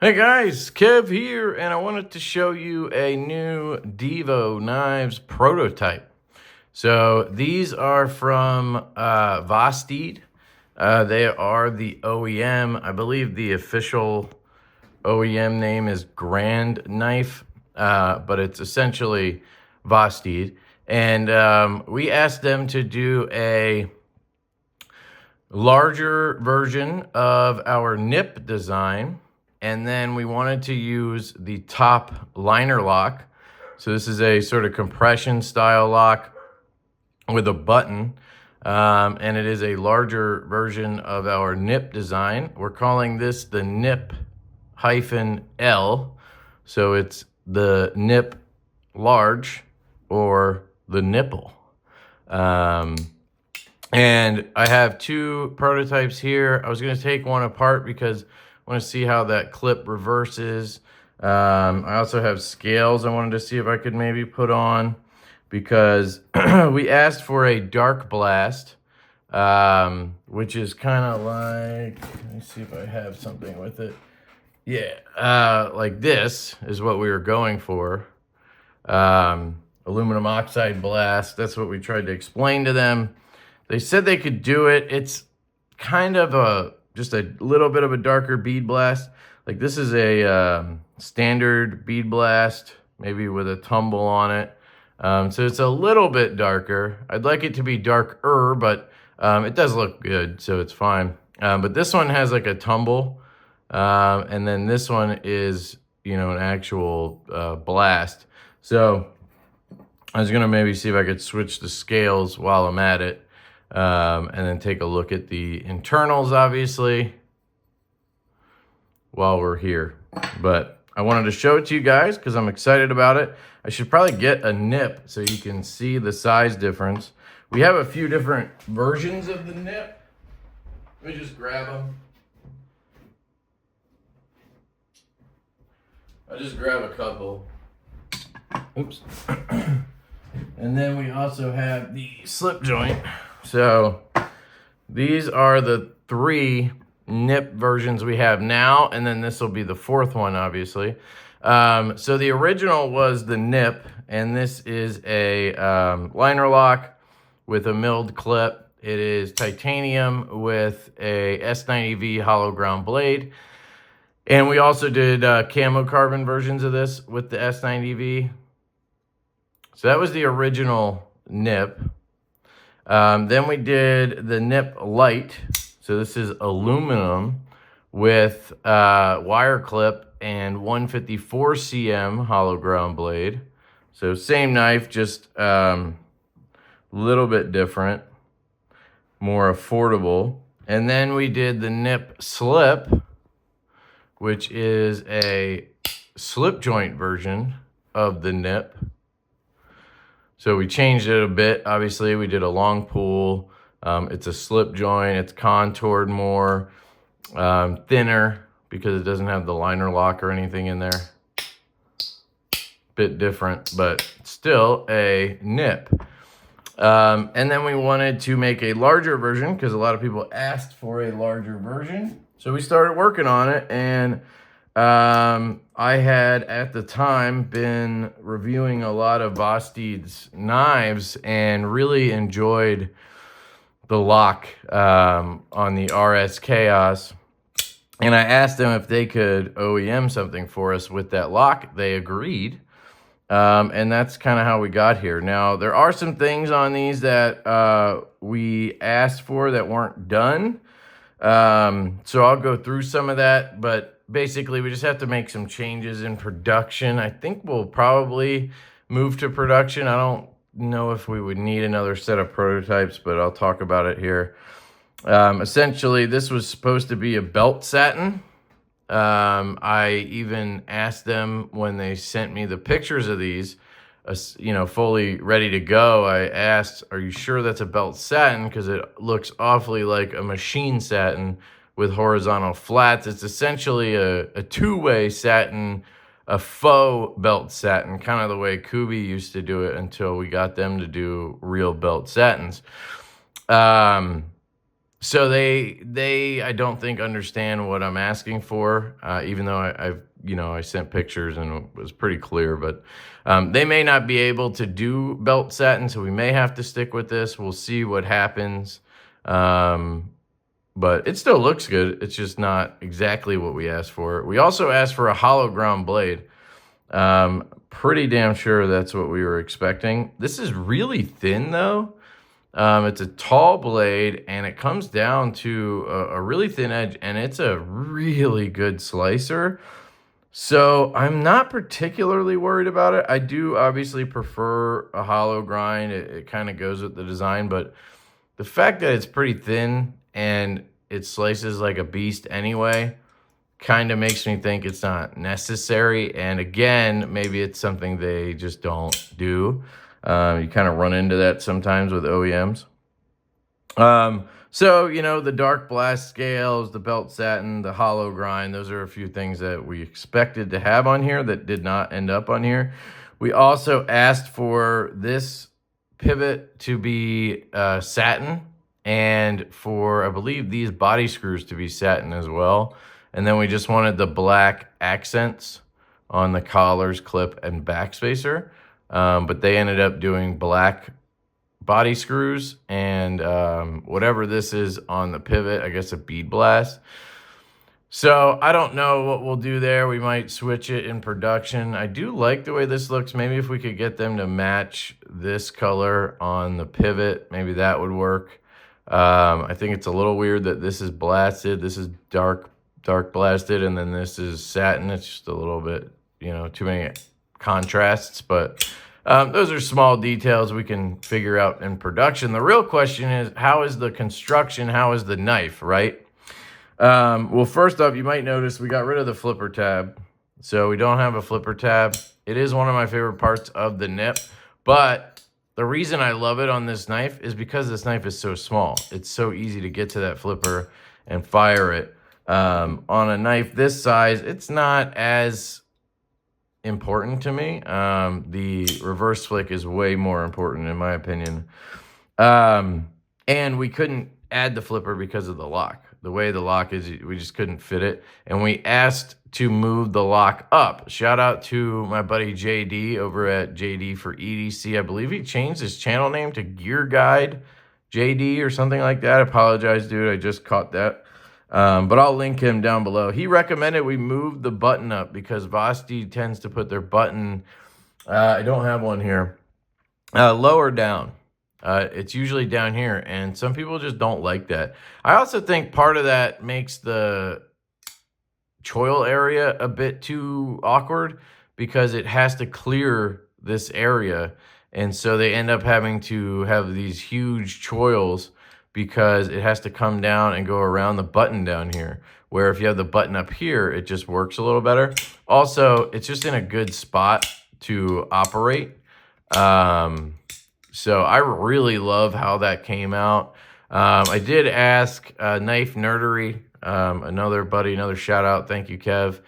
Hey guys, Kev here, and I wanted to show you a new Divo knives prototype. So these are from Vosteed. They are the OEM. I believe the official OEM name is Grand Knife, but it's essentially Vosteed. And we asked them to do a larger version of our nip design, and then we wanted to use the top liner lock. So this is a sort of compression style lock with a button, and it is a larger version of our nip design. We're calling this the Nip-L, so it's the nip large or the nipple. And I have two prototypes here. I was going to take one apart because I want to see how that clip reverses. I also have scales I wanted to see if I could maybe put on, because we asked for a dark blast, which is kind of like, let me see if I have something with it. Yeah, like this is what we were going for. Aluminum oxide blast. That's what we tried to explain to them. They said they could do it. It's kind of just a little bit of a darker bead blast. Like this is a standard bead blast, maybe with a tumble on it. So it's a little bit darker. I'd like it to be darker, but it does look good, so it's fine. But this one has like a tumble, and then this one is, an actual blast. So I was gonna maybe see if I could switch the scales while I'm at it. And then take a look at the internals, obviously, while we're here. But I wanted to show it to you guys because I'm excited about it. I should probably get a nip so you can see the size difference. We have a few different versions of the nip. Let me just grab them. I'll just grab a couple. Oops. And then we also have the slip joint. So these are the three nip versions we have now, and then this will be the fourth one, obviously. So the original was the nip, and this is a liner lock with a milled clip. It is titanium with a S90V hollow ground blade. And we also did camo carbon versions of this with the S90V. So that was the original nip. Then we did the nip light. So this is aluminum with wire clip and 154 cm hollow ground blade. So same knife, just a little bit different, more affordable. And then we did the nip slip, which is a slip joint version of the nip. So we changed it a bit. Obviously, we did a long pull. It's a slip joint. It's contoured more, thinner because it doesn't have the liner lock or anything in there. Bit different, but still a nip. And then we wanted to make a larger version because a lot of people asked for a larger version. So we started working on it, and I had at the time been reviewing a lot of Vosteed's knives and really enjoyed the lock on the RS Chaos. And I asked them if they could OEM something for us with that lock. They agreed. And that's kind of how we got here. Now, there are some things on these that we asked for that weren't done. So I'll go through some of that, but basically we just have to make some changes in production. I think we'll probably move to production. I don't know if we would need another set of prototypes, but I'll talk about it here. Essentially, this was supposed to be a belt satin. I even asked them when they sent me the pictures of these, fully ready to go. I asked, are you sure that's a belt satin? Because it looks awfully like a machine satin with horizontal flats. It's essentially a two-way satin, a faux belt satin, kind of the way Kubi used to do it until we got them to do real belt satins. So they I don't think understand what I'm asking for, even though I sent pictures and it was pretty clear, but they may not be able to do belt satin, so we may have to stick with this. We'll see what happens. But it still looks good. It's just not exactly what we asked for. We also asked for a hollow ground blade. Pretty damn sure that's what we were expecting. This is really thin though. It's a tall blade and it comes down to a really thin edge, and it's a really good slicer. So I'm not particularly worried about it. I do obviously prefer a hollow grind. It kind of goes with the design, but the fact that it's pretty thin and it slices like a beast anyway kind of makes me think it's not necessary. And again, maybe it's something they just don't do. You kind of run into that sometimes with OEMs. So, the dark blast scales, the belt satin, the hollow grind, those are a few things that we expected to have on here that did not end up on here. We also asked for this pivot to be satin, and for, I believe, these body screws to be satin as well. And then we just wanted the black accents on the collars, clip, and backspacer. But they ended up doing black body screws and whatever this is on the pivot, I guess a bead blast. So I don't know what we'll do there. We might switch it in production. I do like the way this looks. Maybe if we could get them to match this color on the pivot, maybe that would work. I think it's a little weird that this is blasted, this is dark blasted, and then this is satin. It's just a little bit, too many contrasts, but those are small details we can figure out in production. The real question is, how is the construction? How is the knife, right? Well, first off, you might notice we got rid of the flipper tab. So we don't have a flipper tab. It is one of my favorite parts of the nip, but the reason I love it on this knife is because this knife is so small. It's so easy to get to that flipper and fire it. On a knife this size, it's not as important to me. The reverse flick is way more important in my opinion. And we couldn't add the flipper because of the lock. The way the lock is, we just couldn't fit it. And we asked to move the lock up. Shout out to my buddy JD over at JD for EDC. I believe he changed his channel name to Gear Guide JD or something like that. I apologize, dude. I just caught that. But I'll link him down below. He recommended we move the button up because Vosti tends to put their button, I don't have one here, lower down. It's usually down here, and some people just don't like that. I also think part of that makes the choil area a bit too awkward because it has to clear this area, and so they end up having to have these huge choils because it has to come down and go around the button down here, where if you have the button up here, it just works a little better. Also, it's just in a good spot to operate. So I really love how that came out. I did ask Knife Nerdery, another buddy, another shout out, thank you, Kev,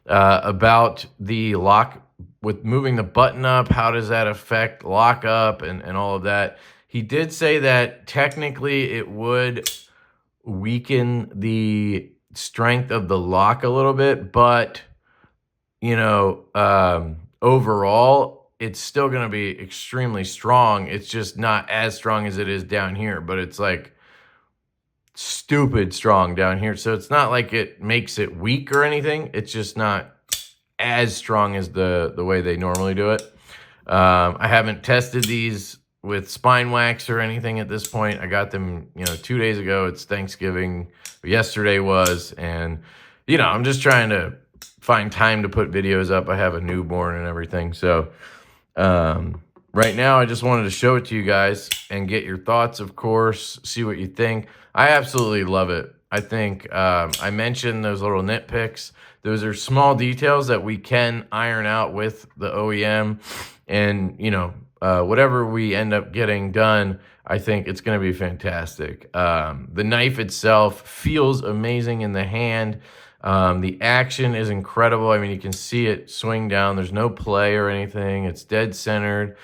about the lock with moving the button up. How does that affect lock up and all of that? He did say that technically it would weaken the strength of the lock a little bit, but overall, it's still going to be extremely strong. It's just not as strong as it is down here, but it's like stupid strong down here. So it's not like it makes it weak or anything. It's just not as strong as the way they normally do it. I haven't tested these with spine wax or anything at this point. I got them, 2 days ago. It's Thanksgiving. Yesterday was, and I'm just trying to find time to put videos up. I have a newborn and everything. So right now I just wanted to show it to you guys and get your thoughts, of course, see what you think. I absolutely love it. I think I mentioned those little nitpicks. Those are small details that we can iron out with the OEM, and whatever we end up getting done, I think it's going to be fantastic. The knife itself feels amazing in the hand. The action is incredible. I mean, you can see it swing down. There's no play or anything. It's dead centered.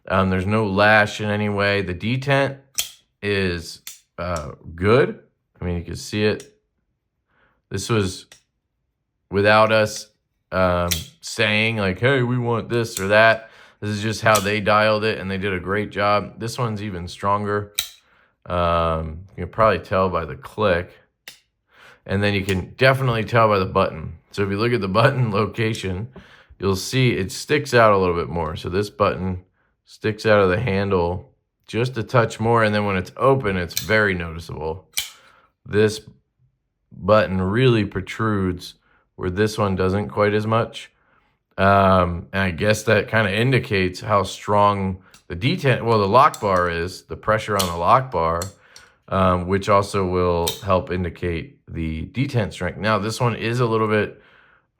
There's no lash in any way. The detent is good. I mean, you can see it. This was without us saying like, hey, we want this or that. This is just how they dialed it, and they did a great job. This one's even stronger. You can probably tell by the click. And then you can definitely tell by the button. So if you look at the button location, you'll see it sticks out a little bit more. So this button sticks out of the handle just a touch more, and then when it's open, it's very noticeable. This button really protrudes where this one doesn't quite as much. And I guess that kind of indicates how strong the detent, well, the lock bar is, the pressure on the lock bar, which also will help indicate the detent strength. Now, this one is a little bit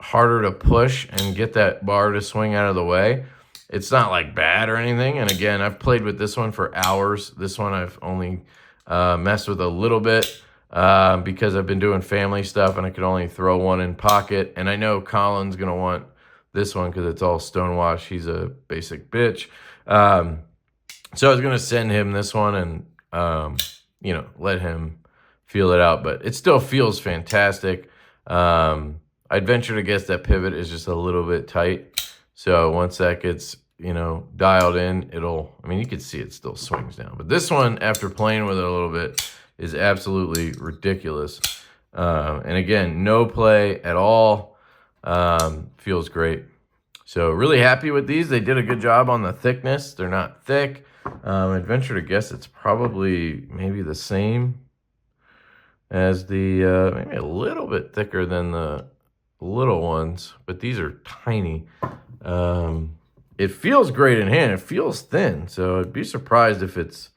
harder to push and get that bar to swing out of the way. It's not like bad or anything. And again, I've played with this one for hours. This one I've only messed with a little bit because I've been doing family stuff and I could only throw one in pocket. And I know Colin's going to want this one because it's all stonewash. He's a basic bitch. So I was going to send him this one and, you know, let him feel it out. But it still feels fantastic. I'd venture to guess that pivot is just a little bit tight. So once that gets, you know, dialed in, it'll, I mean, you can see it still swings down. But this one, after playing with it a little bit, is absolutely ridiculous. And again, no play at all. Feels great. So really happy with these. They did a good job on the thickness. They're not thick. I'd venture to guess it's probably maybe the same as the, maybe a little bit thicker than the little ones, but these are tiny. It feels great in hand. It feels thin, so I'd be surprised if it's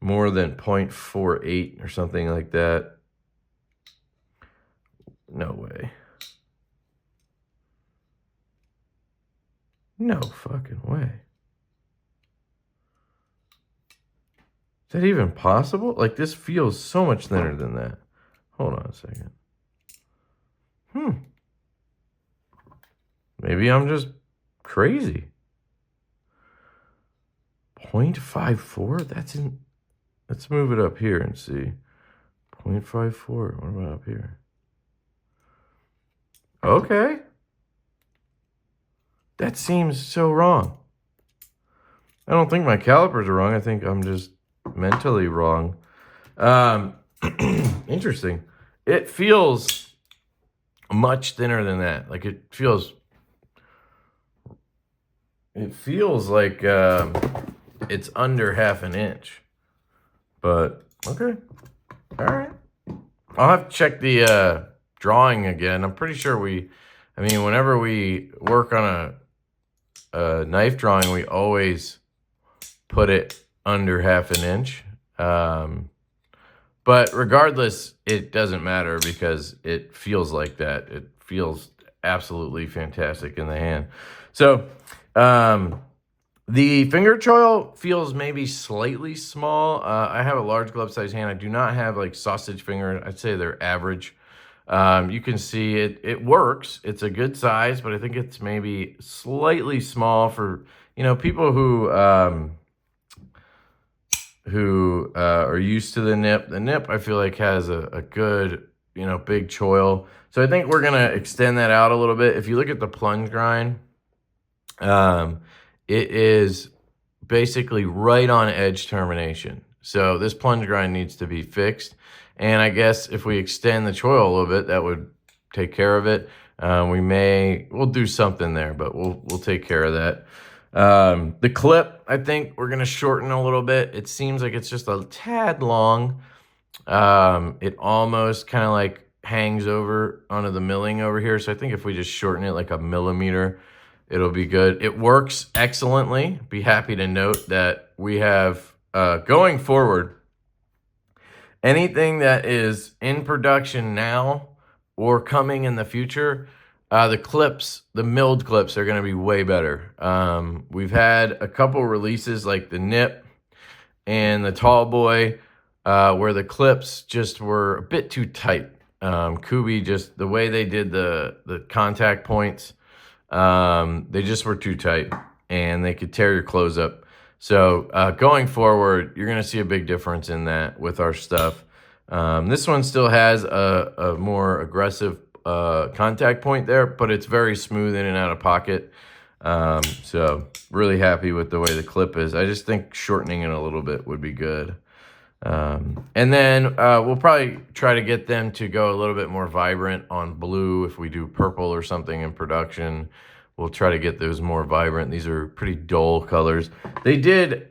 more than 0.48 or something like that. No way. No fucking way. Is that even possible? Like, this feels so much thinner than that. Hold on a second. Maybe I'm just crazy. 0.54? That's in... Let's move it up here and see. 0.54. What about up here? Okay. That seems so wrong. I don't think my calipers are wrong. I think I'm just mentally wrong. Interesting. It feels much thinner than that. Like, it feels like it's under half an inch. But okay. All right. I'll have to check the drawing again. I'm pretty sure I mean, whenever we work on a knife drawing, we always put it under half an inch. But regardless, it doesn't matter because it feels like that. It feels absolutely fantastic in the hand. So the finger choil feels maybe slightly small. I have a large glove size hand. I do not have like sausage finger. I'd say they're average. You can see it works. It's a good size, but I think it's maybe slightly small for, you know, people who are used to the nip. The nip, I feel like, has a good, you know, big choil. So I think we're going to extend that out a little bit. If you look at the plunge grind, it is basically right on edge termination. So this plunge grind needs to be fixed. And I guess if we extend the choil a little bit, that would take care of it. We'll do something there, but we'll take care of that. The clip, I think we're going to shorten a little bit. It seems like it's just a tad long. It almost kind of like hangs over onto the milling over here. So I think if we just shorten it like a millimeter, it'll be good. It works excellently. Be happy to note that we have, going forward, anything that is in production now or coming in the future, the clips, the milled clips, are going to be way better. We've had a couple releases like the Nip and the Tall Boy where the clips just were a bit too tight. Kubi, just the way they did the contact points, they just were too tight and they could tear your clothes up. So going forward, you're going to see a big difference in that with our stuff. This one still has a more aggressive contact point there, but it's very smooth in and out of pocket. So really happy with the way the clip is. I just think shortening it a little bit would be good. And then we'll probably try to get them to go a little bit more vibrant on blue. If we do purple or something in production, we'll try to get those more vibrant. These are pretty dull colors. They did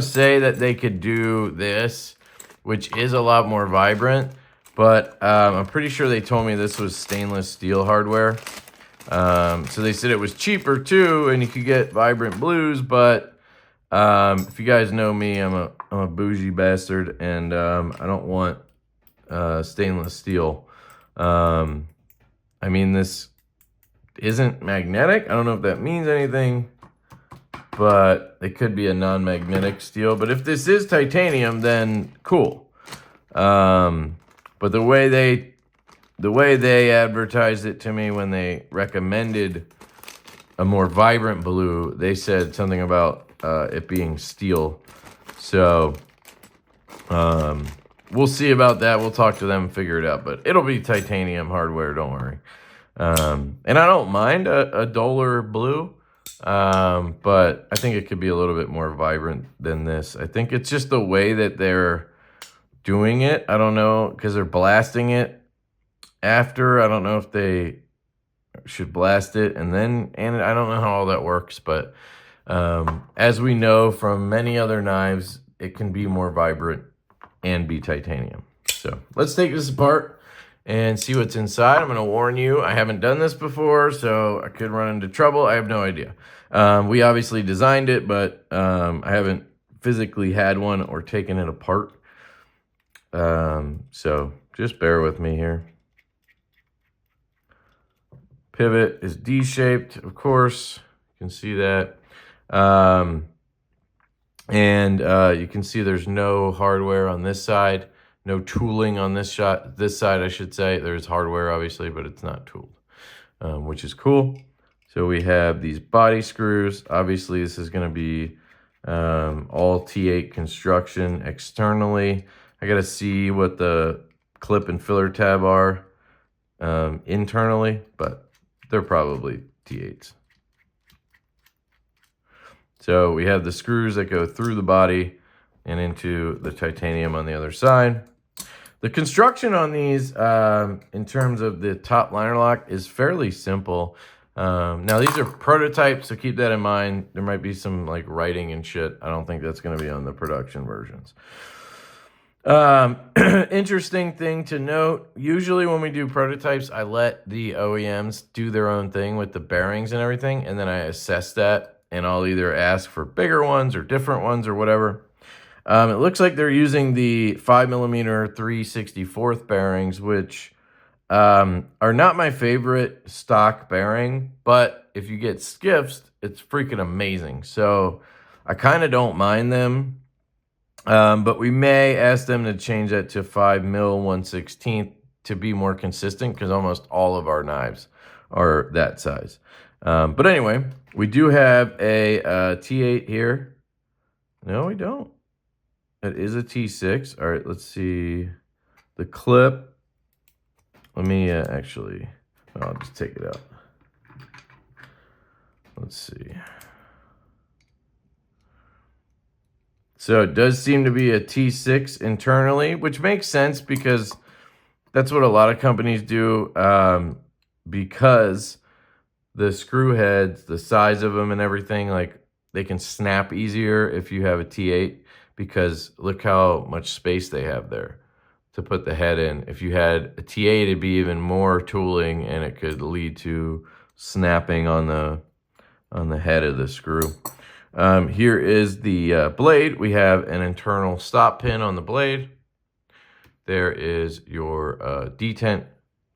say that they could do this, which is a lot more vibrant, but I'm pretty sure they told me this was stainless steel hardware. So they said it was cheaper too, and you could get vibrant blues, but if you guys know me, I'm a bougie bastard, and I don't want stainless steel. I mean, this isn't magnetic. I don't know if that means anything, but it could be a non-magnetic steel. But if this is titanium, then cool. But the way they advertised it to me when they recommended a more vibrant blue, they said something about it being steel. So we'll see about that. We'll talk to them and figure it out. But it'll be titanium hardware, don't worry. And I don't mind a duller blue, but I think it could be a little bit more vibrant than this. I think it's just the way that they're doing it. I don't know, because they're blasting it after. I don't know if they should blast it and I don't know how all that works, but as we know from many other knives, it can be more vibrant and be titanium. So let's take this apart and see what's inside. I'm going to warn you, I haven't done this before, so I could run into trouble. I have no idea. We obviously designed it, but I haven't physically had one or taken it apart. So just bear with me here. Pivot is D-shaped, of course. You can see that. You can see there's no hardware on this side. No tooling on this side, I should say. There's hardware, obviously, but it's not tooled, which is cool. So we have these body screws. Obviously, this is going to be all T8 construction externally. I got to see what the clip and filler tab are internally, but they're probably T8s. So we have the screws that go through the body and into the titanium on the other side. The construction on these, in terms of the top liner lock, is fairly simple. Now, these are prototypes, so keep that in mind. There might be some like writing and shit. I don't think that's going to be on the production versions. Interesting thing to note, usually when we do prototypes, I let the OEMs do their own thing with the bearings and everything, and then I assess that, and I'll either ask for bigger ones or different ones or whatever. It looks like they're using the 5mm 3/64 bearings, which are not my favorite stock bearing, but if you get skiffs, it's freaking amazing. So I kind of don't mind them, but we may ask them to change that to 5mm 1/16 to be more consistent, because almost all of our knives are that size. But anyway, we do have a T8 here. No, we don't. It is a T6. All right, let's see the clip. Let me actually, I'll just take it out. Let's see. So it does seem to be a T6 internally, which makes sense because that's what a lot of companies do, because the screw heads, the size of them and everything, like they can snap easier if you have a T8. Because look how much space they have there to put the head in. If you had a T8, it'd be even more tooling, and it could lead to snapping on the head of the screw. Here is the blade. We have an internal stop pin on the blade. There is your detent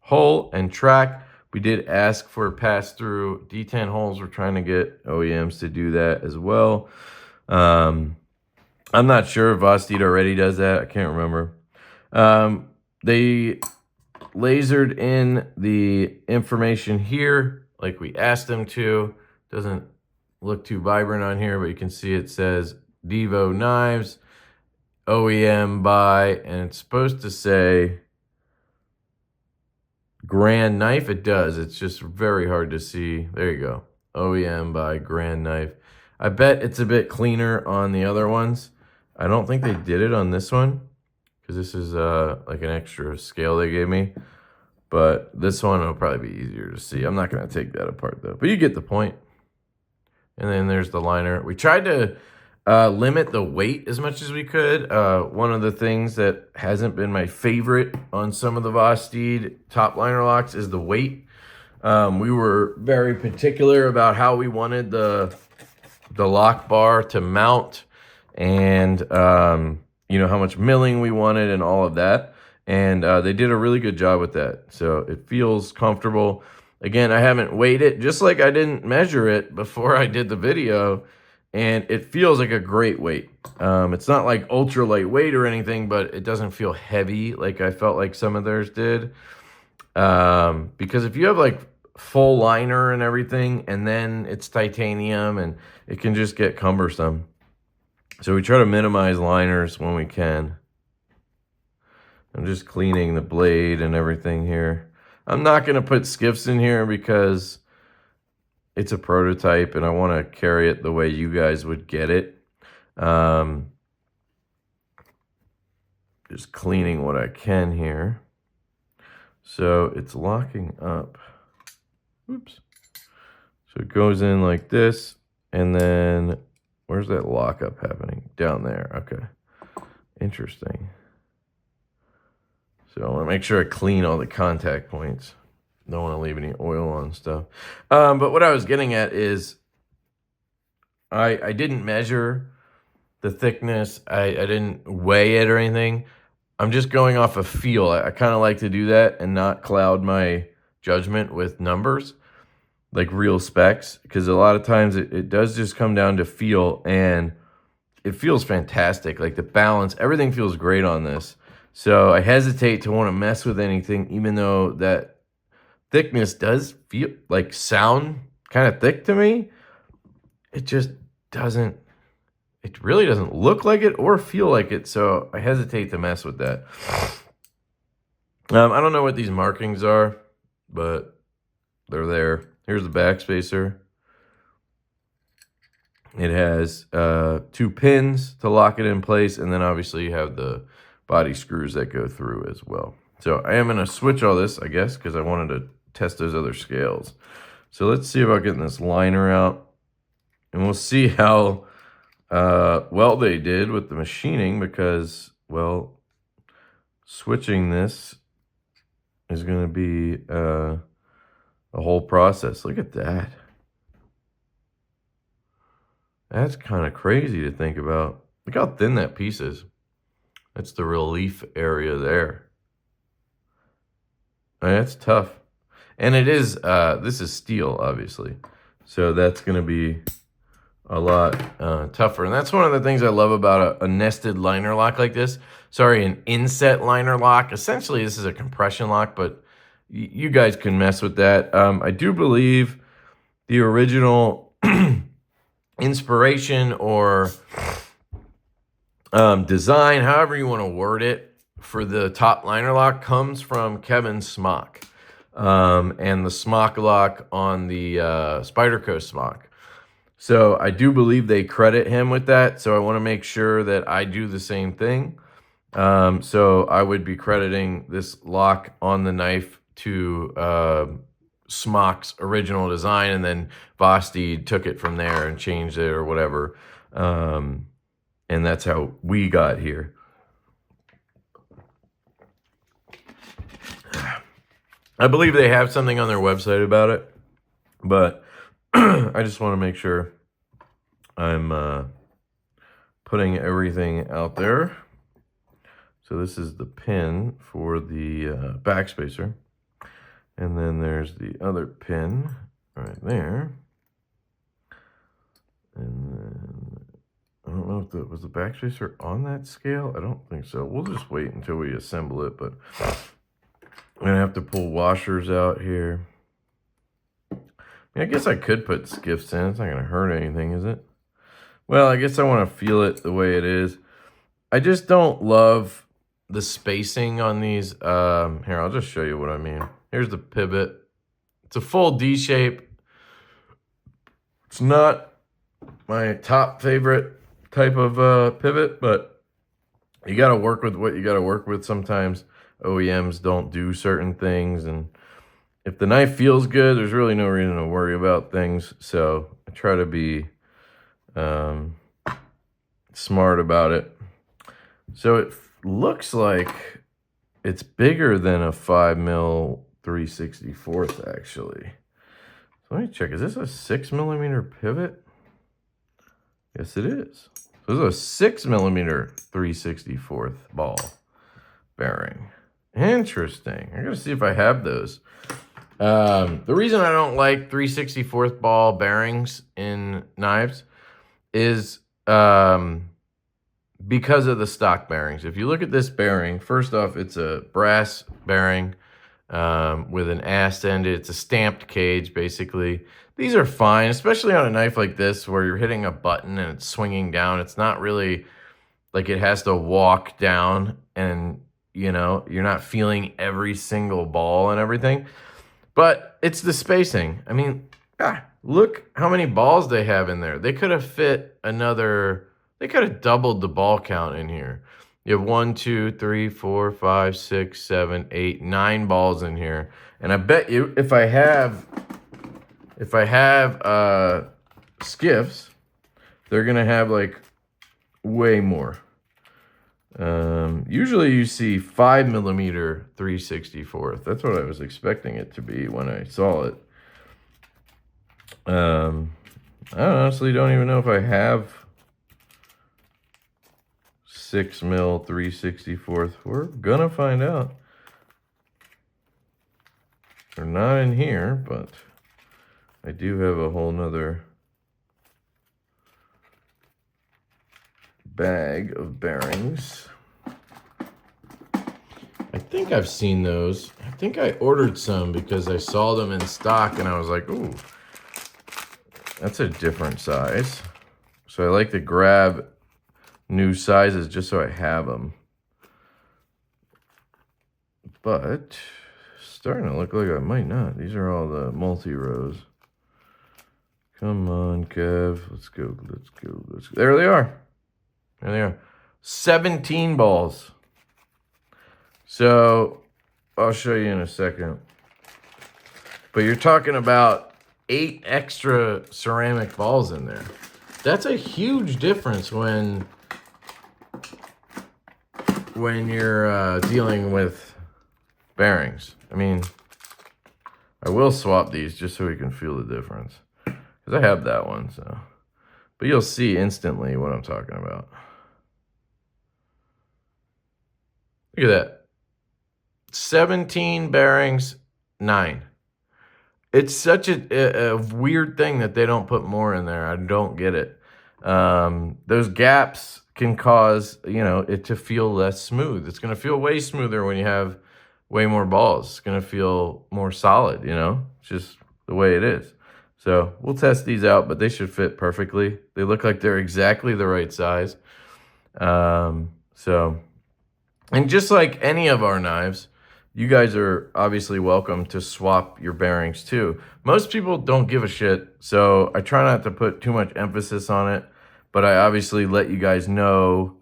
hole and track. We did ask for pass-through detent holes. We're trying to get OEMs to do that as well. I'm not sure if Vosteed already does that. I can't remember. They lasered in the information here like we asked them to. Doesn't look too vibrant on here, but you can see it says Divo knives. OEM by, and it's supposed to say Grand Knife. It does. It's just very hard to see. There you go. OEM by Grand Knife. I bet it's a bit cleaner on the other ones. I don't think they did it on this one because this is like an extra scale they gave me. But this one will probably be easier to see. I'm not going to take that apart though. But you get the point. And then there's the liner. We tried to limit the weight as much as we could. One of the things that hasn't been my favorite on some of the Vosteed top liner locks is the weight. We were very particular about how we wanted the lock bar to mount, and you know, how much milling we wanted and all of that. And they did a really good job with that. So it feels comfortable. Again, I haven't weighed it, just like I didn't measure it before I did the video. And it feels like a great weight. It's not like ultra lightweight or anything, but it doesn't feel heavy like I felt like some of theirs did. Because if you have like full liner and everything, and then it's titanium, and it can just get cumbersome. So we try to minimize liners when we can. I'm just cleaning the blade and everything here. I'm not going to put skiffs in here because it's a prototype and I want to carry it the way you guys would get it. Just cleaning what I can here. So it's locking up. Oops. So it goes in like this, and then where's that lockup happening? Down there. Okay. Interesting. So I want to make sure I clean all the contact points. Don't want to leave any oil on stuff. But what I was getting at is I didn't measure the thickness. I didn't weigh it or anything. I'm just going off of feel. I kind of like to do that and not cloud my judgment with numbers, like real specs, because a lot of times it does just come down to feel, and it feels fantastic. Like the balance, everything feels great on this. So I hesitate to want to mess with anything, even though that thickness does feel like sound kind of thick to me. It just doesn't, it really doesn't look like it or feel like it. So I hesitate to mess with that. I don't know what these markings are, but they're there. Here's the backspacer. It has 2 pins to lock it in place, and then obviously you have the body screws that go through as well. So I am going to switch all this, I guess, because I wanted to test those other scales. So let's see about getting this liner out, and we'll see how well they did with the machining, because, well, switching this is going to be a whole process. Look at that. That's kind of crazy to think about. Look how thin that piece is. That's the relief area there. I mean, that's tough. And it is, this is steel, obviously. So that's going to be a lot tougher. And that's one of the things I love about a nested liner lock like this. Sorry, an inset liner lock. Essentially, this is a compression lock, but you guys can mess with that. I do believe the original inspiration or design, however you want to word it, for the top liner lock comes from Kevin Smock, and the Smock lock on the Spyderco Smock. So I do believe they credit him with that. So I want to make sure that I do the same thing. So I would be crediting this lock on the knife to Smock's original design, and then Vosteed took it from there and changed it or whatever. And that's how we got here. I believe they have something on their website about it, but I just want to make sure I'm putting everything out there. So this is the pin for the backspacer. And then there's the other pin right there. And then I don't know if that was the backspacer on that scale. I don't think so. We'll just wait until we assemble it, but I'm going to have to pull washers out here. I mean, I guess I could put skiffs in. It's not going to hurt anything, is it? Well, I guess I want to feel it the way it is. I just don't love the spacing on these. Here, I'll just show you what I mean. Here's the pivot. It's a full D shape. It's not my top favorite type of pivot, but you got to work with what you got to work with. Sometimes OEMs don't do certain things, and if the knife feels good, there's really no reason to worry about things. So I try to be smart about it. So it looks like it's bigger than a 5mm 3/64 actually. So let me check. Is this a 6mm pivot? Yes, it is. So this is a 6mm 3/64 ball bearing. Interesting. I gotta see if I have those. The reason I don't like 3/64 ball bearings in knives is because of the stock bearings. If you look at this bearing, first off, it's a brass bearing with an ass end. It's a stamped cage, basically. These are fine, especially on a knife like this where you're hitting a button and it's swinging down. It's not really like it has to walk down and, you know, you're not feeling every single ball and everything. But it's the spacing. I mean, look how many balls they have in there. They could have fit another, they could have doubled the ball count in here. You have 1, 2, 3, 4, 5, 6, 7, 8, 9 balls in here. And I bet you if I have skiffs, they're gonna have like way more. Usually you see 5mm 3/64. That's what I was expecting it to be when I saw it. I honestly don't even know if I have 6mm 3/64. We're gonna find out. They're not in here, but I do have a whole nother bag of bearings. I think I've seen those. I think I ordered some because I saw them in stock and I was like, ooh, that's a different size. So I like to grab new sizes just so I have them. But starting to look like I might not. These are all the multi-rows. Come on, Kev. Let's go. Let's go. Let's go. There they are. There they are. 17 balls. So I'll show you in a second. But you're talking about 8 extra ceramic balls in there. That's a huge difference when you're dealing with bearings. I mean, I will swap these just so we can feel the difference. Because I have that one, so. But you'll see instantly what I'm talking about. Look at that. 17 bearings, 9. It's such a weird thing that they don't put more in there. I don't get it. Those gaps can cause, you know, it to feel less smooth. It's going to feel way smoother when you have way more balls. It's going to feel more solid, you know. It's just the way it is. So we'll test these out, but they should fit perfectly. They look like they're exactly the right size. And just like any of our knives, you guys are obviously welcome to swap your bearings too. Most people don't give a shit, so I try not to put too much emphasis on it, but I obviously let you guys know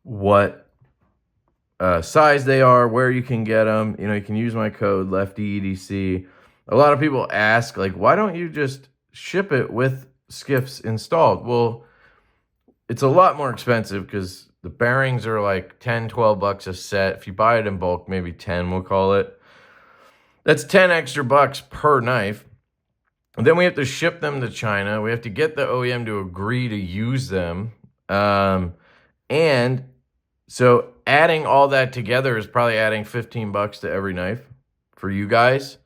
what size they are, where you can get them. You know, you can use my code LeftyEDC. A lot of people ask, like, why don't you just ship it with skiffs installed? Well, it's a lot more expensive because the bearings are like 10, 12 bucks a set. If you buy it in bulk, maybe 10, we'll call it. That's 10 extra bucks per knife. And then we have to ship them to China. We have to get the OEM to agree to use them. And so adding all that together is probably adding 15 bucks to every knife for you guys.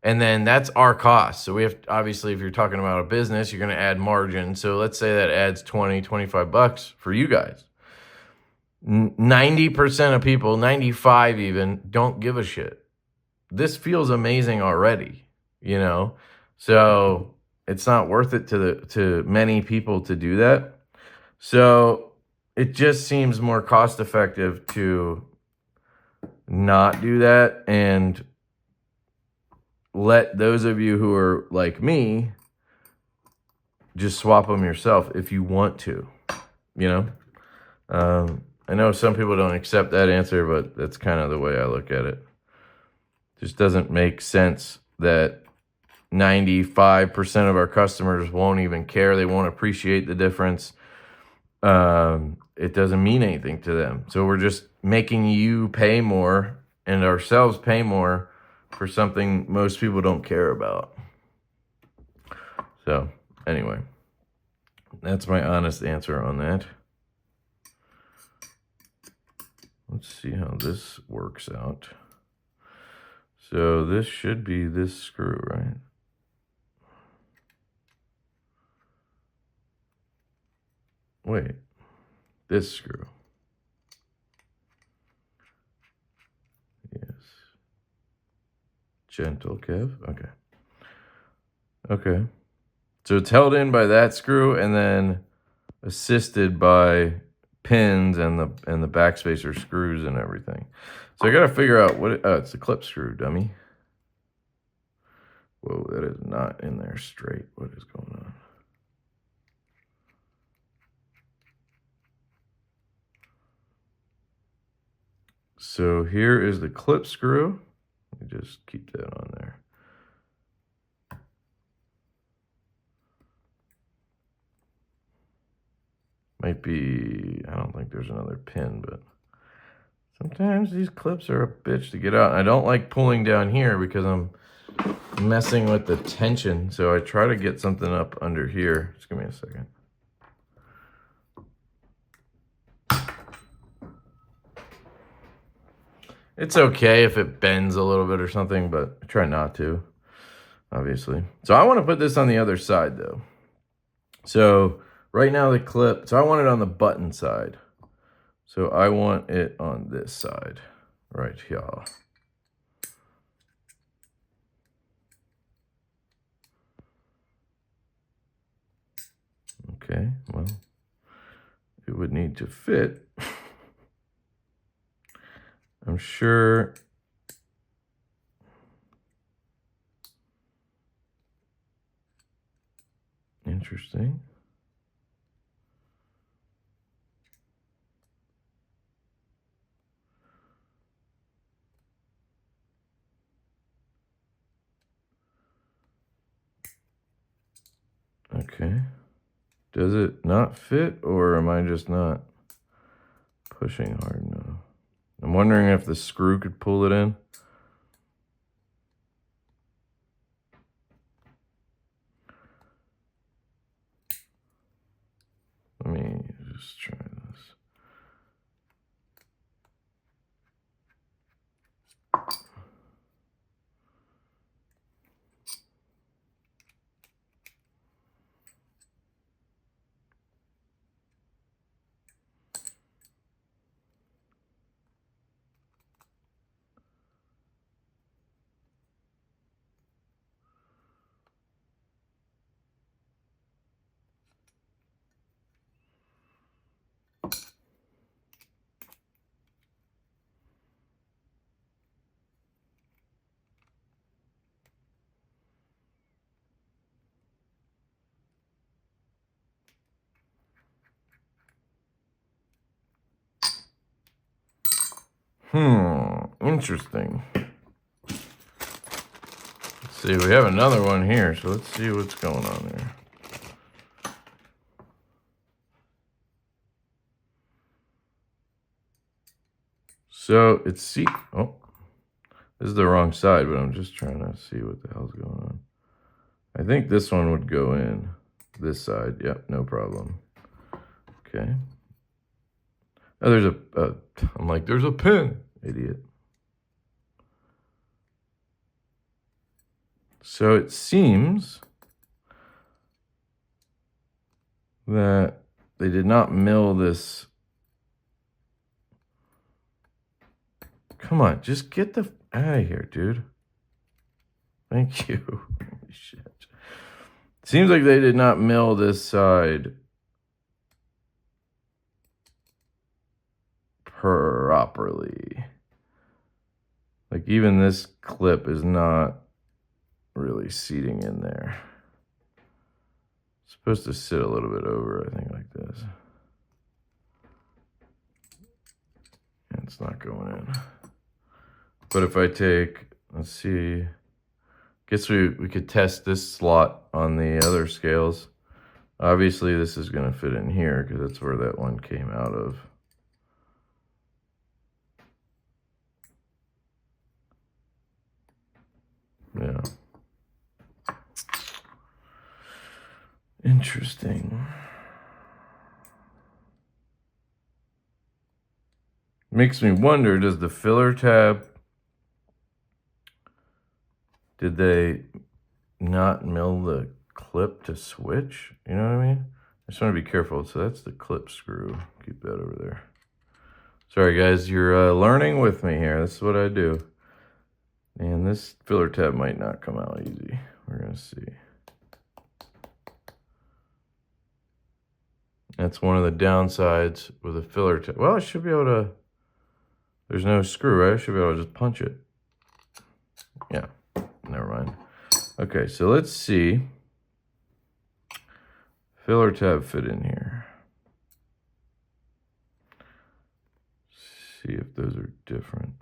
And then that's our cost. So we have, obviously, if you're talking about a business, you're going to add margin. So let's say that adds 20, 25 bucks for you guys. 90% of people, 95 even, don't give a shit. This feels amazing already, you know? So it's not worth it to many people to do that. So it just seems more cost effective to not do that and let those of you who are like me just swap them yourself if you want to, you know? I know some people don't accept that answer, but that's kind of the way I look at it. Just doesn't make sense that 95% of our customers won't even care. They won't appreciate the difference. It doesn't mean anything to them. So we're just making you pay more and ourselves pay more for something most people don't care about. So anyway, that's my honest answer on that. Let's see how this works out. So this should be this screw, right? Wait, this screw. Yes. Gentle, Kev. Okay. Okay. So it's held in by that screw and then assisted by pins and the backspacer screws and everything. So I got to figure out what it's the clip screw, dummy. Whoa, that is not in there straight. What is going on? So here is the clip screw. Let me just keep that on there. Might be, I don't think there's another pin, but sometimes these clips are a bitch to get out. I don't like pulling down here because I'm messing with the tension. So I try to get something up under here. Just give me a second. It's okay if it bends a little bit or something, but I try not to, obviously. So I want to put this on the other side though. So right now the clip, so I want it on the button side. So I want it on this side, right here. Okay, well, it would need to fit. I'm sure. Interesting. Okay. Does it not fit, or am I just not pushing hard enough? I'm wondering if the screw could pull it in. Let me just try this. Interesting. Let's see, we have another one here, so let's see what's going on there. So it's oh, this is the wrong side, but I'm just trying to see what the hell's going on. I think this one would go in this side. Yep, no problem. Okay. Oh, there's I'm like, there's a pin, idiot. So it seems that they did not mill this. Come on, just get the out of here, dude. Thank you. Shit. Seems like they did not mill this side properly. Like even this clip is not really seating in there. It's supposed to sit a little bit over, I think, like this. And it's not going in. But if I take, let's see, guess we could test this slot on the other scales. Obviously this is going to fit in here because that's where that one came out of. Yeah. Interesting. Makes me wonder, does the filler tab, did they not mill the clip to switch? You know what I mean? I just want to be careful. So that's the clip screw. Keep that over there. Sorry guys, you're learning with me here. This is what I do. And this filler tab might not come out easy. We're going to see. That's one of the downsides with a filler tab. Well, I should be able to, there's no screw, right? I should be able to just punch it. Yeah, never mind. Okay, so let's see. Filler tab fit in here. See if those are different.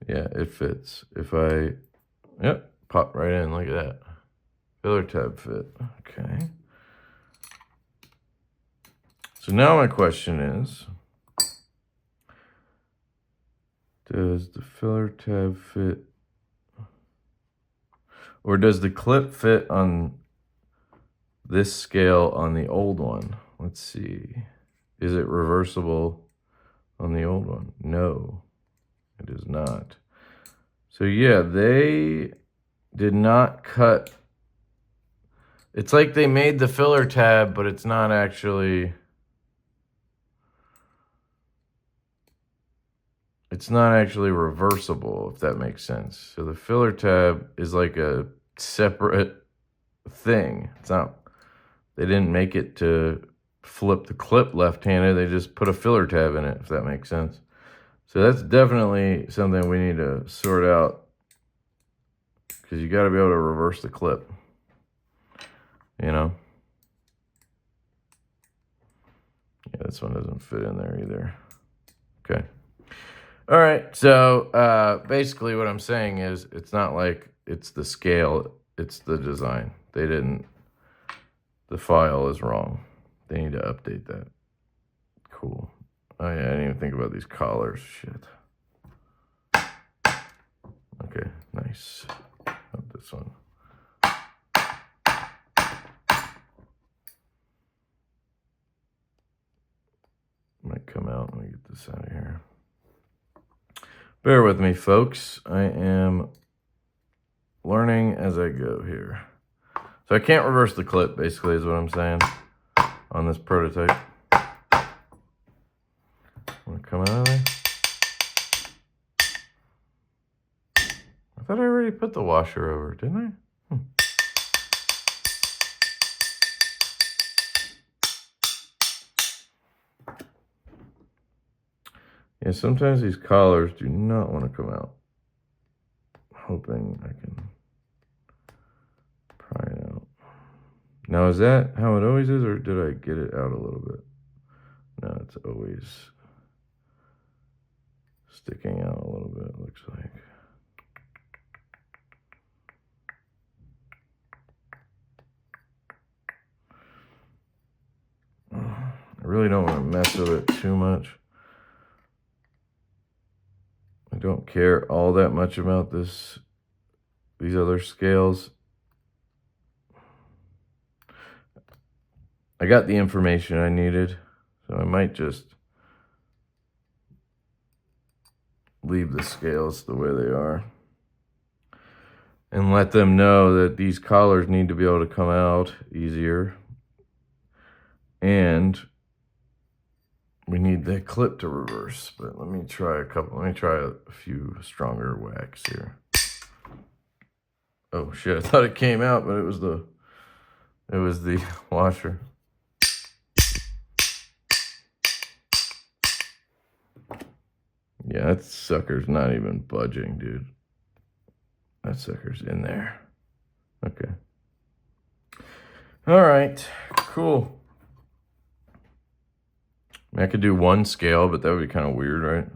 Yeah, it fits. If I, yep, pop right in, look at that. Filler tab fit, okay. So now my question is, does the filler tab fit, or does the clip fit on this scale on the old one? Let's see. Is it reversible on the old one? No, it is not. So yeah, they did not cut. It's like they made the filler tab, but it's not actually, reversible, if that makes sense. So the filler tab is like a separate thing. It's not, they didn't make it to flip the clip left-handed. They just put a filler tab in it, if that makes sense. So that's definitely something we need to sort out, because you got to be able to reverse the clip, you know? Yeah, this one doesn't fit in there either. Okay. All right, so basically what I'm saying is it's not like it's the scale, it's the design. They didn't, the file is wrong. They need to update that. Cool. Oh yeah, I didn't even think about these collars. Shit. Okay, nice. Not this one. Might come out. Let me get this out of here. Bear with me, folks. I am learning as I go here. So I can't reverse the clip, basically, is what I'm saying on this prototype. Want to come out of there? I thought I already put the washer over, didn't I? Yeah, sometimes these collars do not want to come out. I'm hoping I can pry it out. Now, is that how it always is, or did I get it out a little bit? No, it's always sticking out a little bit, it looks like. I really don't want to mess with it too much. I don't care all that much about these other scales. I got the information I needed, so I might just leave the scales the way they are and let them know that these collars need to be able to come out easier, and we need the clip to reverse. But let me try a few stronger whacks here. Oh shit, I thought it came out, but it was the washer. Yeah, that sucker's not even budging, dude. That sucker's in there. Okay. All right, cool. I could do one scale, but that would be kind of weird, right?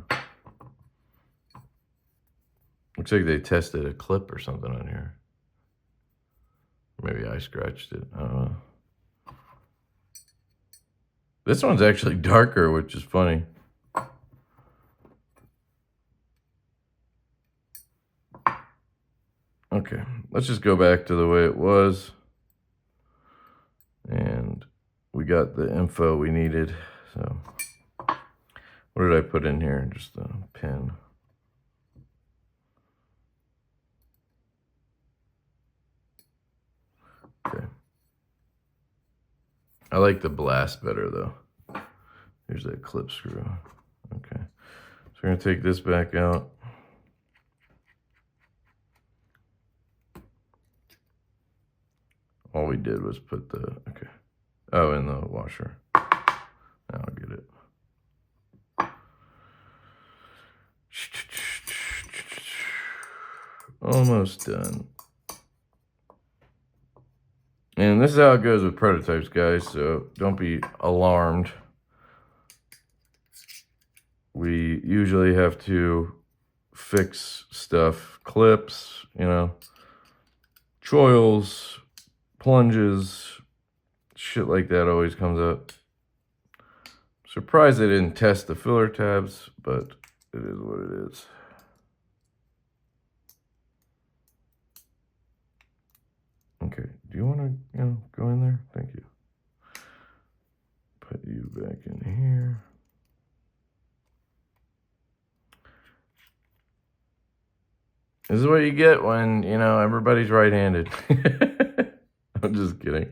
Looks like they tested a clip or something on here. Maybe I scratched it. I don't know. This one's actually darker, which is funny. Okay, let's just go back to the way it was. And we got the info we needed. So what did I put in here? Just a pin. Okay. I like the blast better though. Here's that clip screw. Okay. So we're gonna take this back out. All we did was put the, okay. Oh, in the washer. Now I'll get it. Almost done. And this is how it goes with prototypes, guys, so don't be alarmed. We usually have to fix stuff, clips, you know, choils, plunges, shit like that always comes up. Surprised they didn't test the filler tabs, but it is what it is. Okay, do you want to, go in there? Thank you. Put you back in here. This is what you get when, everybody's right-handed. I'm just kidding.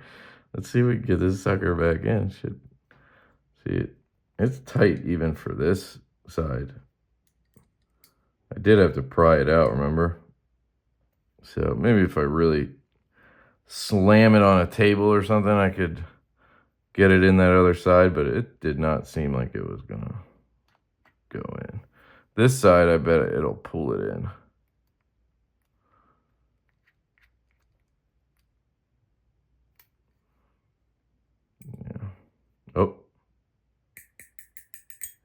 Let's see if we can get this sucker back in. Should see it. It's tight even for this side. I did have to pry it out, remember? So maybe if I really slam it on a table or something, I could get it in that other side, but it did not seem like it was gonna go in. This side, I bet it'll pull it in. Yeah. Oh.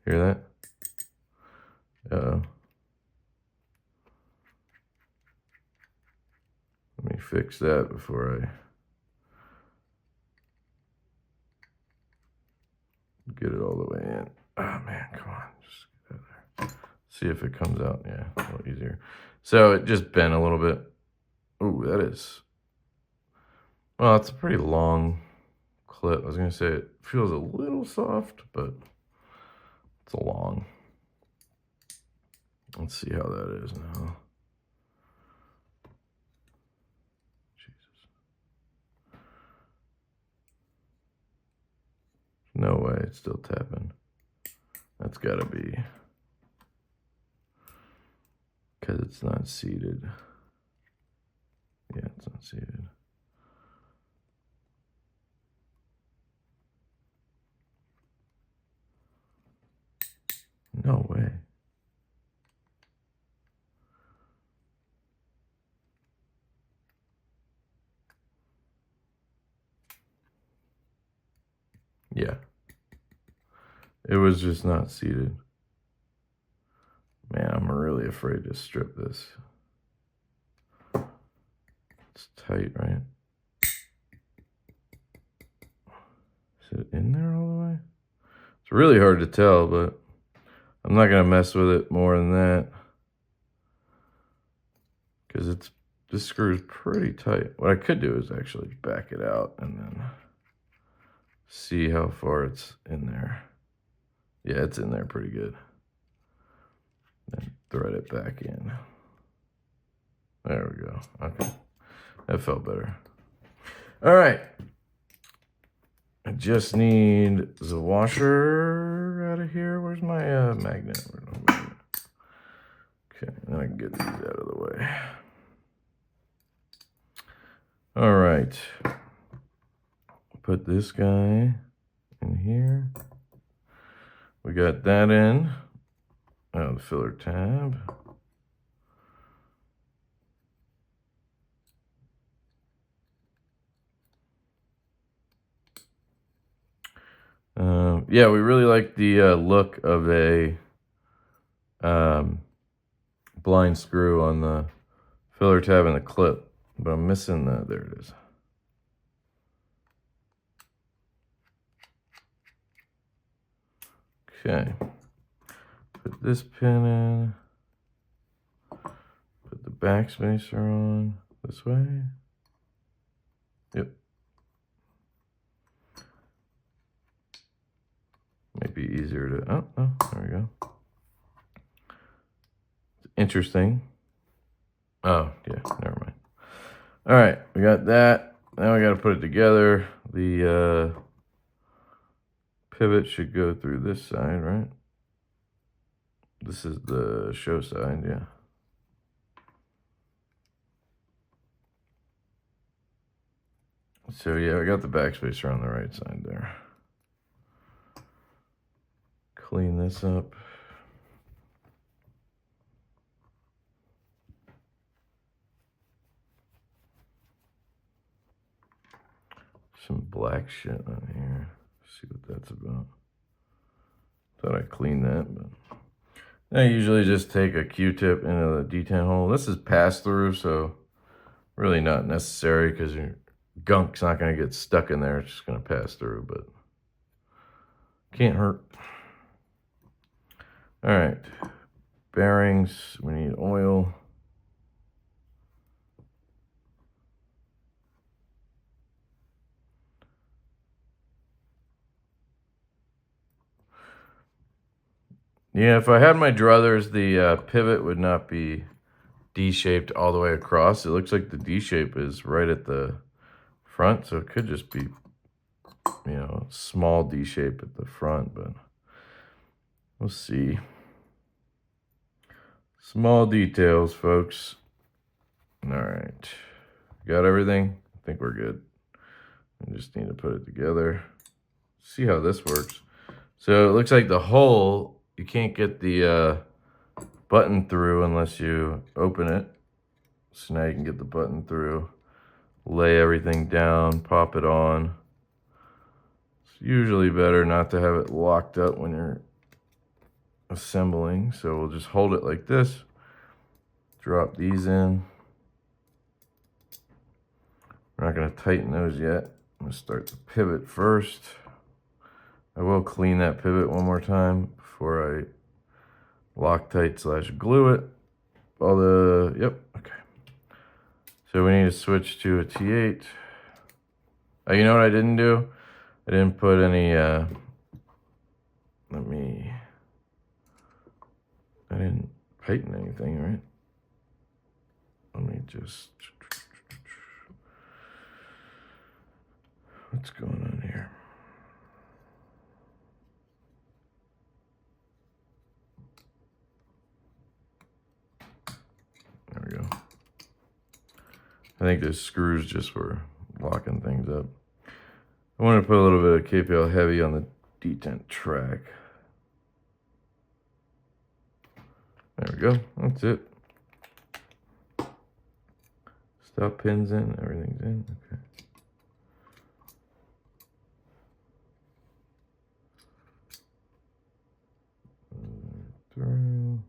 Hear that? Uh-oh. Let me fix that before I get it all the way in. Oh man, come on. Just get that there. See if it comes out. Yeah, a little easier. So it just bent a little bit. Ooh, that is. Well, it's a pretty long clip. I was going to say it feels a little soft, but it's a long. Let's see how that is now. Jesus. No way, it's still tapping. That's got to be because it's not seated. Yeah, it's not seated. No way. Yeah. It was just not seated. Man, I'm really afraid to strip this. It's tight, right? Is it in there all the way? It's really hard to tell, but I'm not going to mess with it more than that. Because this screw is pretty tight. What I could do is actually back it out and then see how far it's in there. Yeah, it's in there pretty good. Then thread it back in. There we go. Okay. That felt better. All right. I just need the washer out of here. Where's my magnet? Okay, then I can get these out of the way. All right. Put this guy in here. We got that in. Oh, the filler tab. Yeah, we really like the look of a blind screw on the filler tab and the clip, but I'm missing the, there it is. Okay, put this pin in, put the backspacer on this way. Yep. Might be easier to, oh, there we go. Interesting. Oh, yeah, never mind. All right, we got that. Now we got to put it together. The pivot should go through this side, right? This is the show side, yeah. So yeah, we got the backspacer on the right side there. Clean this up. Some black shit on here. See what that's about. Thought I'd clean that, but I usually just take a Q-tip into the detent hole. This is pass-through, so really not necessary because your gunk's not going to get stuck in there. It's just going to pass through, but can't hurt. All right, bearings. We need oil. Yeah, if I had my druthers, the pivot would not be D-shaped all the way across. It looks like the D-shape is right at the front, so it could just be, you know, small D-shape at the front, but we'll see. Small details, folks. All right, got everything? I think we're good. I just need to put it together. See how this works. So it looks like the hole, you can't get the button through unless you open it. So now you can get the button through, lay everything down, pop it on. It's usually better not to have it locked up when you're assembling. So we'll just hold it like this, drop these in. We're not going to tighten those yet. I'm going to start the pivot first. I will clean that pivot one more time before I Loctite / glue it. All the, yep, okay. So we need to switch to a T8. Oh, you know what I didn't do? I didn't put any, I didn't tighten anything, right? Let me just, what's going on here? There we go. I think the screws just were locking things up. I want to put a little bit of KPL heavy on the detent track. There we go. That's it. Stop pins in. Everything's in. Okay. Through.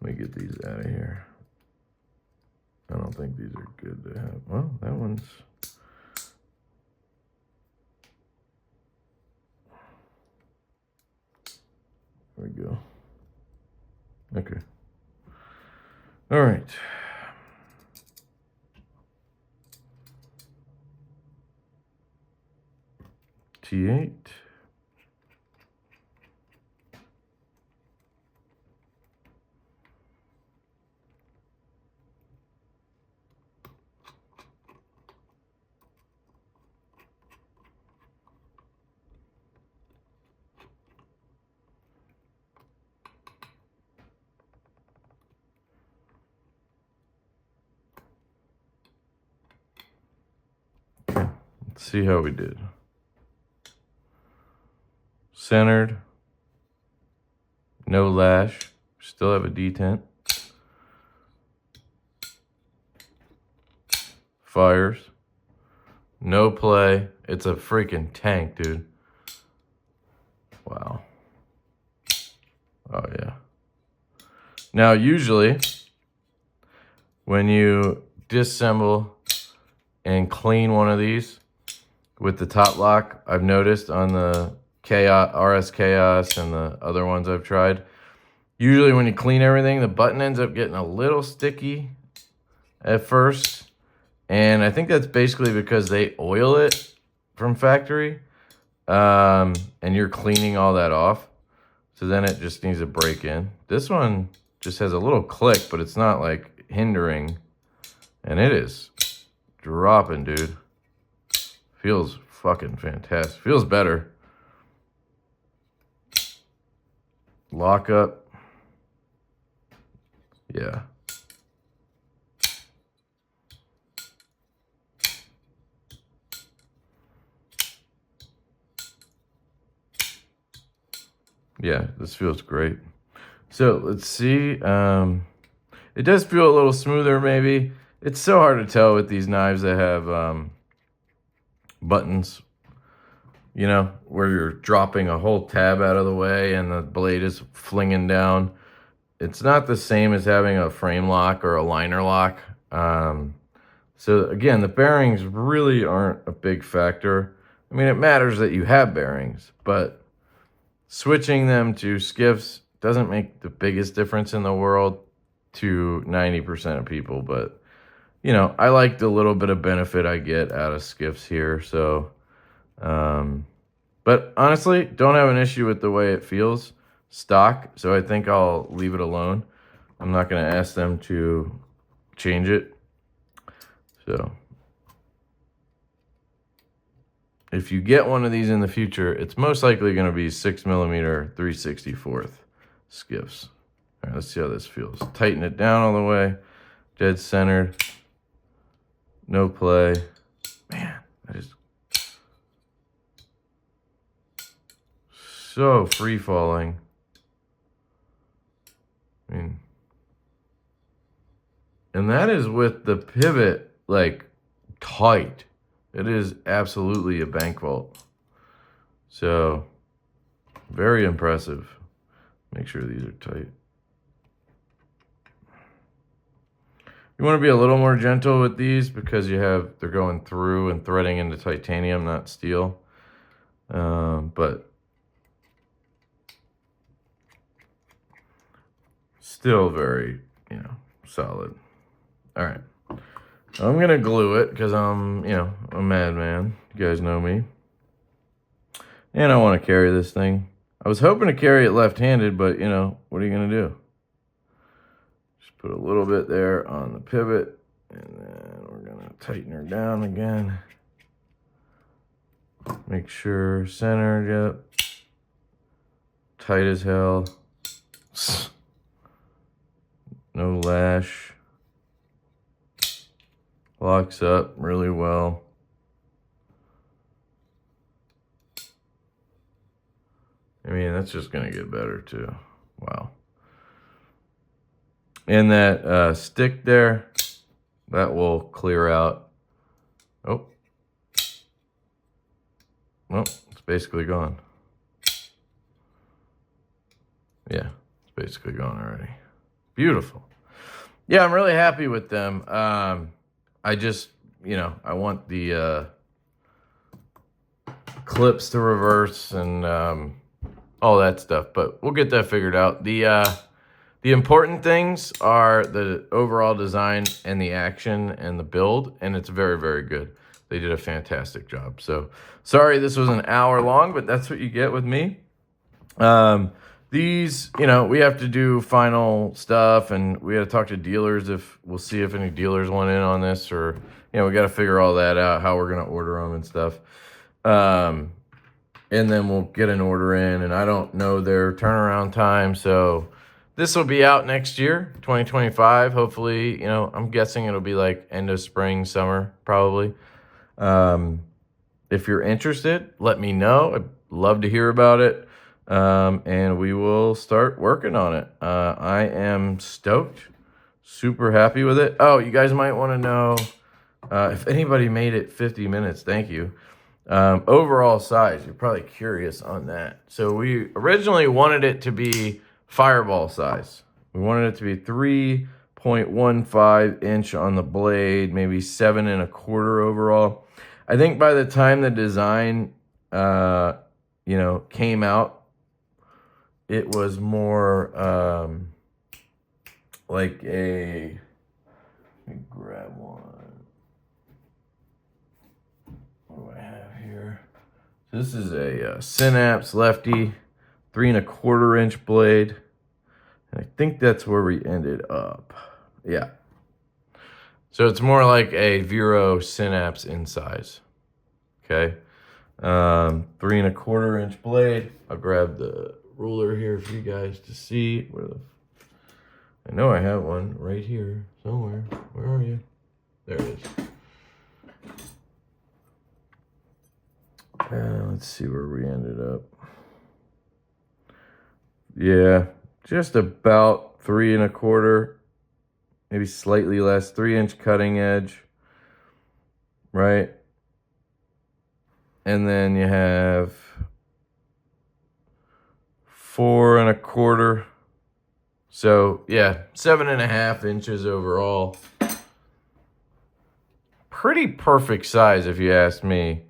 Let me get these out of here. I don't think these are good to have. Well, that one's. There we go. Okay. All right. T8. Let's see how we did. Centered. No lash. Still have a detent. Fires. No play. It's a freaking tank, dude. Wow. Oh, yeah. Now, usually, when you disassemble and clean one of these with the top lock, I've noticed on the RS Chaos and the other ones I've tried, usually when you clean everything, the button ends up getting a little sticky at first. And I think that's basically because they oil it from factory. And you're cleaning all that off. So then it just needs to break in. This one just has a little click, but it's not like hindering. And it is dropping, dude. Feels fucking fantastic. Feels better. Lock up. Yeah. Yeah, this feels great. So let's see. It does feel a little smoother, maybe. It's so hard to tell with these knives that have buttons, you know, where you're dropping a whole tab out of the way and the blade is flinging down. It's not the same as having a frame lock or a liner lock. So again, the bearings really aren't a big factor. I mean, it matters that you have bearings, but switching them to skiffs doesn't make the biggest difference in the world to 90% of people. But, you know, I like the little bit of benefit I get out of skiffs here. So, but honestly, don't have an issue with the way it feels stock. So I think I'll leave it alone. I'm not going to ask them to change it. So if you get one of these in the future, it's most likely going to be 6mm 3/64 skiffs. All right, let's see how this feels. Tighten it down all the way. Dead centered. No play. Man, that is so free falling. I mean, and that is with the pivot like tight. It is absolutely a bank vault. So, very impressive. Make sure these are tight. You want to be a little more gentle with these because they're going through and threading into titanium, not steel. But still very, you know, solid. All right. I'm going to glue it because I'm, you know, a madman. You guys know me. And I want to carry this thing. I was hoping to carry it left-handed, but, you know, what are you going to do? Just put a little bit there on the pivot, and then we're going to tighten her down again. Make sure centered, yep. Tight as hell. No lash. Locks up really well. I mean, that's just going to get better too. Wow. And that stick there, that will clear out. Oh. Well, it's basically gone. Yeah, it's basically gone already. Beautiful. Yeah, I'm really happy with them. I just, you know, I want the clips to reverse and all that stuff, but we'll get that figured out. The important things are the overall design and the action and the build, and it's very, very good. They did a fantastic job. So sorry this was an hour long, but that's what you get with me. These, you know, we have to do final stuff, and we got to talk to dealers. We'll see if any dealers want in on this, or, you know, we got to figure all that out, how we're going to order them and stuff. And then we'll get an order in, and I don't know their turnaround time. So this will be out next year, 2025. Hopefully, you know, I'm guessing it'll be like end of spring, summer, probably. If you're interested, let me know. I'd love to hear about it. and we will start working on it. I am stoked, super happy with it. Oh, you guys might want to know if anybody made it 50 minutes, thank you. Overall size, you're probably curious on that. So we originally wanted it to be fireball size. We wanted it to be 3.15 inch on the blade, maybe 7 1/4 overall. I think by the time the design, came out, it was more like a, let me grab one. What do I have here? So this is a Synapse Lefty 3 1/4 inch blade. And I think that's where we ended up. Yeah. So it's more like a Vero Synapse in size. Okay. 3 1/4 inch blade. I'll grab the ruler here for you guys to see. I know I have one right here somewhere. Where are you? There it is. Let's see where we ended up. Yeah, just about 3 1/4, maybe slightly less, 3-inch cutting edge, right? And then you have 4 1/4. So yeah, 7.5 inches overall. Pretty perfect size if you ask me.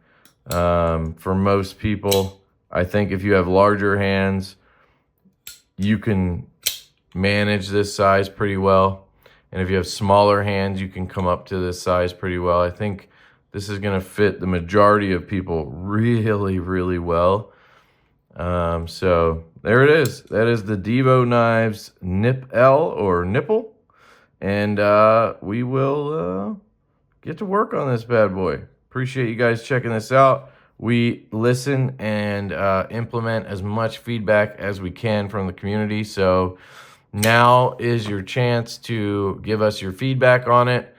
For most people, I think if you have larger hands, you can manage this size pretty well. And if you have smaller hands, you can come up to this size pretty well. I think this is going to fit the majority of people really, really well. So there it is. That is the Divo Knives Nip L or Nipple. And we will get to work on this bad boy. Appreciate you guys checking this out. We listen and implement as much feedback as we can from the community. So now is your chance to give us your feedback on it.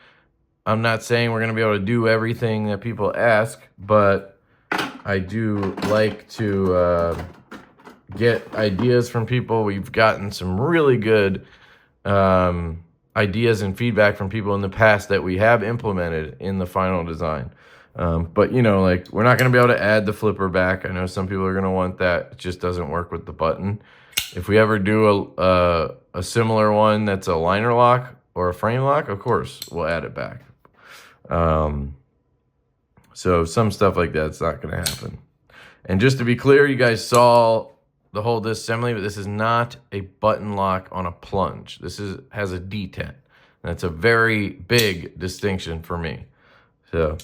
I'm not saying we're going to be able to do everything that people ask, but I do like to get ideas from people. We've gotten some really good ideas and feedback from people in the past that we have implemented in the final design. But like, we're not going to be able to add the flipper back. I know some people are going to want that. It just doesn't work with the button. If we ever do a similar one that's a liner lock or a frame lock, of course we'll add it back. So some stuff like that's not going to happen. And just to be clear, you guys saw the whole disassembly, but this is not a button lock on a plunge. This has a detent. That's a very big distinction for me. So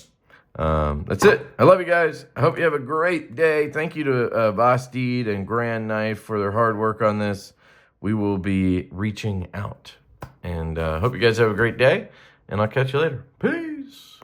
that's it. I love you guys. I hope you have a great day. Thank you to Vastid and Grand Knife for their hard work on this. We will be reaching out. And hope you guys have a great day. And I'll catch you later. Peace.